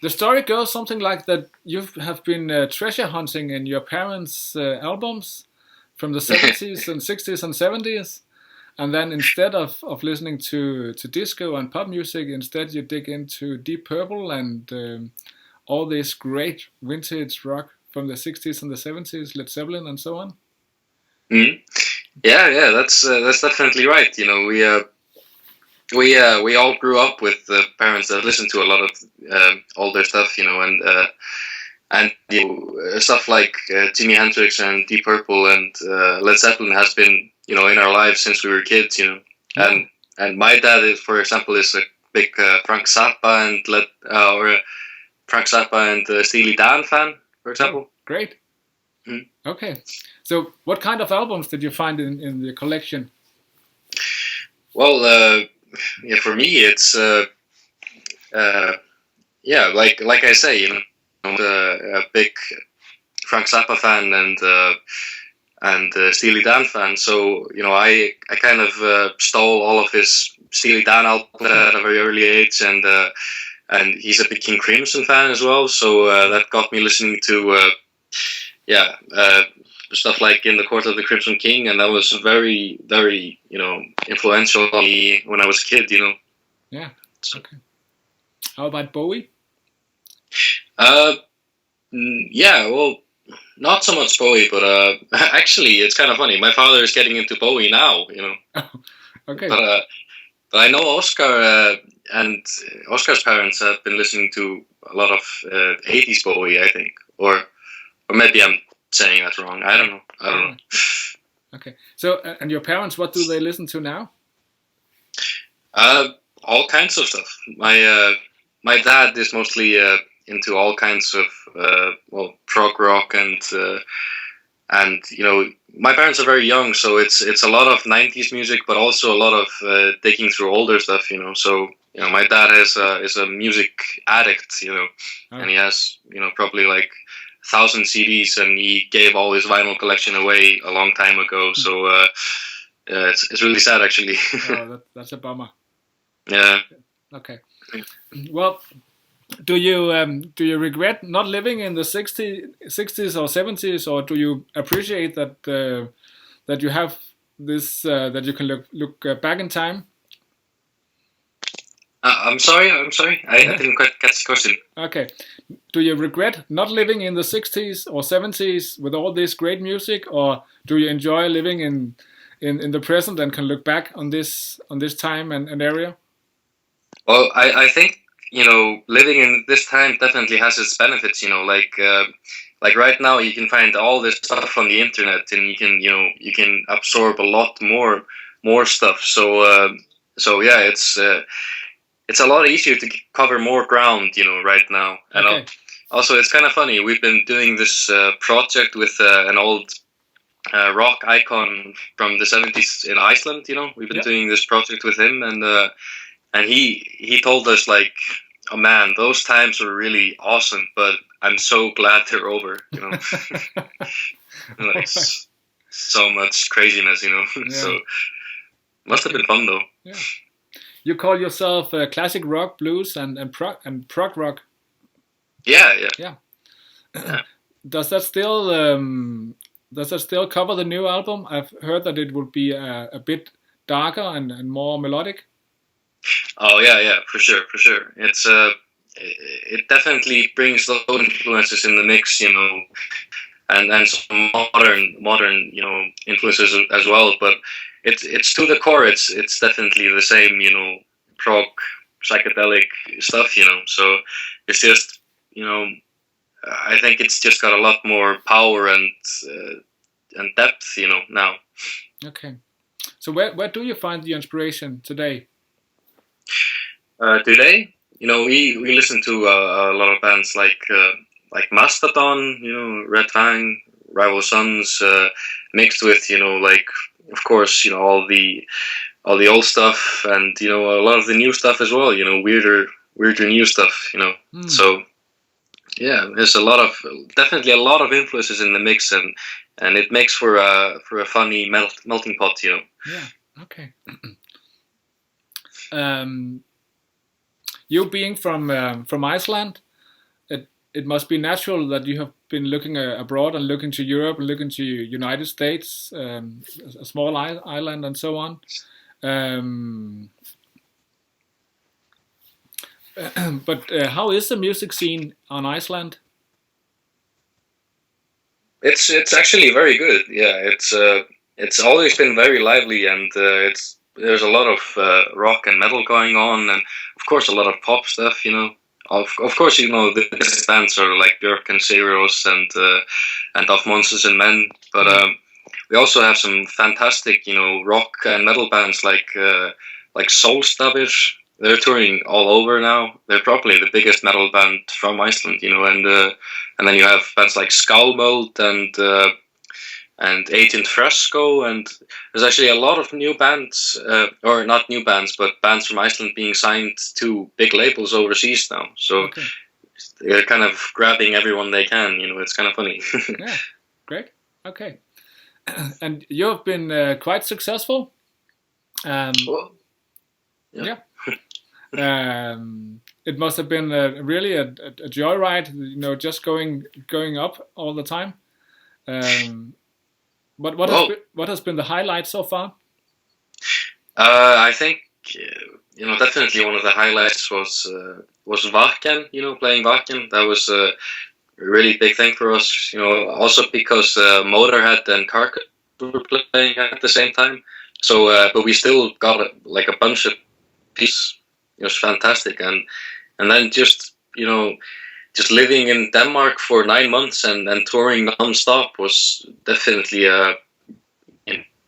The story goes something like that. You have been treasure hunting in your parents' albums from the 70s and 60s and 70s, and then instead of listening to disco and pop music, instead you dig into Deep Purple and all this great vintage rock from the 60s and the 70s, Led Zeppelin and so on. Mm. Yeah, that's definitely right. We all grew up with parents that listened to a lot of older stuff, and stuff like Jimi Hendrix and Deep Purple and Led Zeppelin has been in our lives since we were kids, and my dad is, for example, is a big Frank Zappa and Frank Zappa and Steely Dan fan, for example. Oh, great. Okay, so what kind of albums did you find in the collection? Well, for me, it's like I say, a big Frank Zappa fan and Steely Dan fan. So I kind of stole all of his Steely Dan albums at a very early age, and he's a big King Crimson fan as well. So that got me listening to stuff like In the Court of the Crimson King, and that was very, very influential on me when I was a kid. Yeah. Okay. How about Bowie? Yeah, well, not so much Bowie, but actually, it's kind of funny. My father is getting into Bowie now, Okay. But I know Oscar and Oscar's parents have been listening to a lot of 80s Bowie, I think, or maybe I'm saying that wrong. I don't know. Okay. So, and your parents, what do they listen to now? All kinds of stuff. My dad is mostly into all kinds of prog rock and my parents are very young, so it's a lot of 90s music, but also a lot of digging through older stuff. So my dad is a music addict. And he has probably like 1,000 CDs, and he gave all his vinyl collection away a long time ago. So it's really sad, actually. Oh, that's a bummer. Yeah. Okay. Well, do you regret not living in the 60s or 70s, or do you appreciate that you have this that you can look back in time? I'm sorry. I didn't quite catch the question. Okay. Do you regret not living in the 60s or 70s with all this great music, or do you enjoy living in the present and can look back on this time and area? Well, I think living in this time definitely has its benefits. Like right now you can find all this stuff on the internet, and you can absorb a lot more stuff. So yeah, it's a lot easier to cover more ground, right now. And Okay. also, it's kind of funny. We've been doing this project with an old rock icon from the 70s in Iceland. We've been doing this project with him, and he told us, like, oh man, those times were really awesome, but I'm so glad they're over. Like, so much craziness, Yeah. So must have been fun though. Yeah. You call yourself classic rock, blues, and prog rock. Yeah. Does that still cover the new album? I've heard that it would be a bit darker and more melodic. Oh yeah, for sure. It's it definitely brings those influences in the mix, and some modern influences as well. But it's to the core. It's definitely the same, prog, psychedelic stuff, So it's just, I think it's just got a lot more power and depth, now. Okay. So where do you find the inspiration today? Today, we listen to a lot of bands like Mastodon, Red Fang, Rival Sons, mixed with like, of course, all the old stuff, and a lot of the new stuff as well. Weirder new stuff. So yeah, there's definitely a lot of influences in the mix, and it makes for a funny melting pot. Yeah. Okay. You being from Iceland, it must be natural that you have been looking abroad and looking to Europe and looking to United States, a small island and so on. Um, but how is the music scene on Iceland? It's actually very good. Yeah, it's always been very lively, and there's a lot of rock and metal going on, and of course a lot of pop stuff. Of course the biggest bands are like Björk and Zeros and Of Monsters and Men, but we also have some fantastic rock and metal bands like Soulstabir. They're touring all over now. They're probably the biggest metal band from Iceland, and then you have bands like Skullmold and Agent Fresco, and there's actually a lot of new bands, or not new bands, but bands from Iceland being signed to big labels overseas now. So Okay. they're kind of grabbing everyone they can. It's kind of funny. Yeah, great. Okay. And you've been quite successful. Well, Yeah. It must have been really a joyride, just going up all the time. But what has been the highlight so far? I think definitely one of the highlights was Vaken. Playing Vaken. That was a really big thing for us. Also because Motorhead and Carcass were playing at the same time. So, but we still got a bunch of pieces. It was fantastic, and then just living in Denmark for 9 months and touring non-stop was definitely a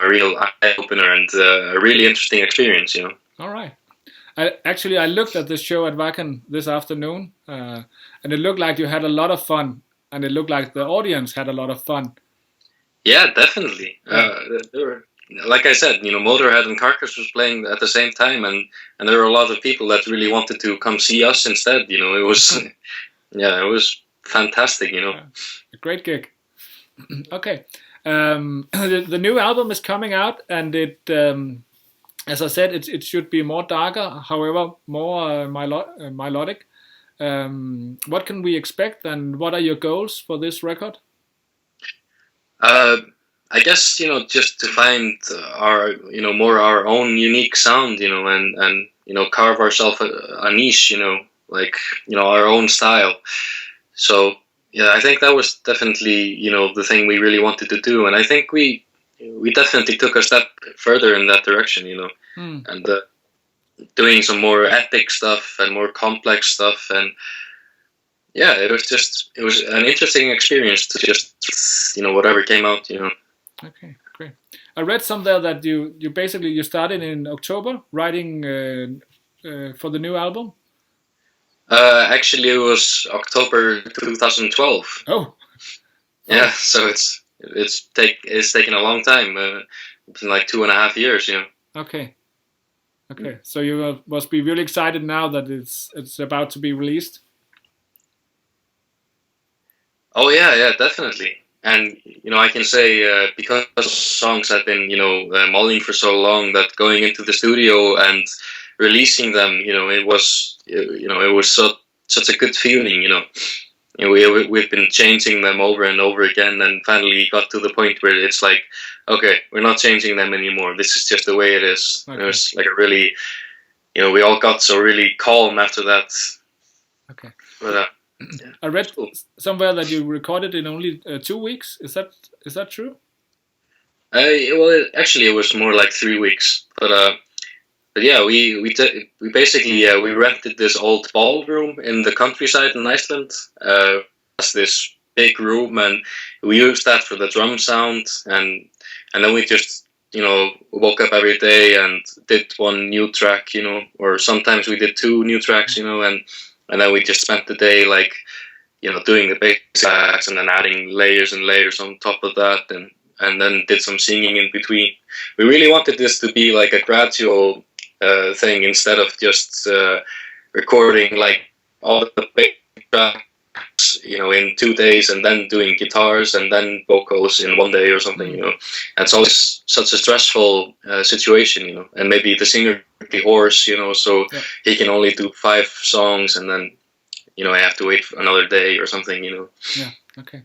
real eye opener and a really interesting experience. All right. I looked at the show at Wacken this afternoon, and it looked like you had a lot of fun, and it looked like the audience had a lot of fun. Yeah, definitely. There were, like I said, Motorhead and Carcass was playing at the same time, and there were a lot of people that really wanted to come see us instead. It was, yeah, it was fantastic. A great gig. Okay, the new album is coming out, and it, as I said, it should be more darker, however, more melodic. What can we expect, and what are your goals for this record? I guess just to find our more our own unique sound, and carve ourselves a niche, like our own style. So yeah, I think that was definitely the thing we really wanted to do, and I think we definitely took a step further in that direction, and doing some more epic stuff and more complex stuff, and yeah, it was an interesting experience to just whatever came out. Okay, great. I read somewhere that you basically started in October writing for the new album. Actually, it was October 2012. Oh, yeah. So it's taken a long time. It's been like 2.5 years. Okay. Okay. So you must be really excited now that it's about to be released. Oh yeah, definitely. And I can say because songs have been mulling for so long, that going into the studio and releasing them, it was such a good feeling. We've been changing them over and over again, and finally got to the point where it's like, okay, we're not changing them anymore. This is just the way it is. Okay. It was like a really, we all got so really calm after that. Okay. But, yeah. I read somewhere that you recorded in only 2 weeks. Is that true? Well, actually, it was more like 3 weeks. But yeah, we basically we rented this old ballroom in the countryside in Iceland. As this big room, and we used that for the drum sound, and then we just woke up every day and did one new track, or sometimes we did 2 new tracks, and then we just spent the day doing the bass tracks and then adding layers and layers on top of that, and then did some singing in between. We really wanted this to be like a gradual thing, instead of just recording like all the bass tracks, in 2 days, and then doing guitars and then vocals in 1 day or something. And it's always such a stressful situation, and maybe the singer be hoarse, so yeah, he can only do 5 songs, and then I have to wait for another day or something. Yeah. Okay.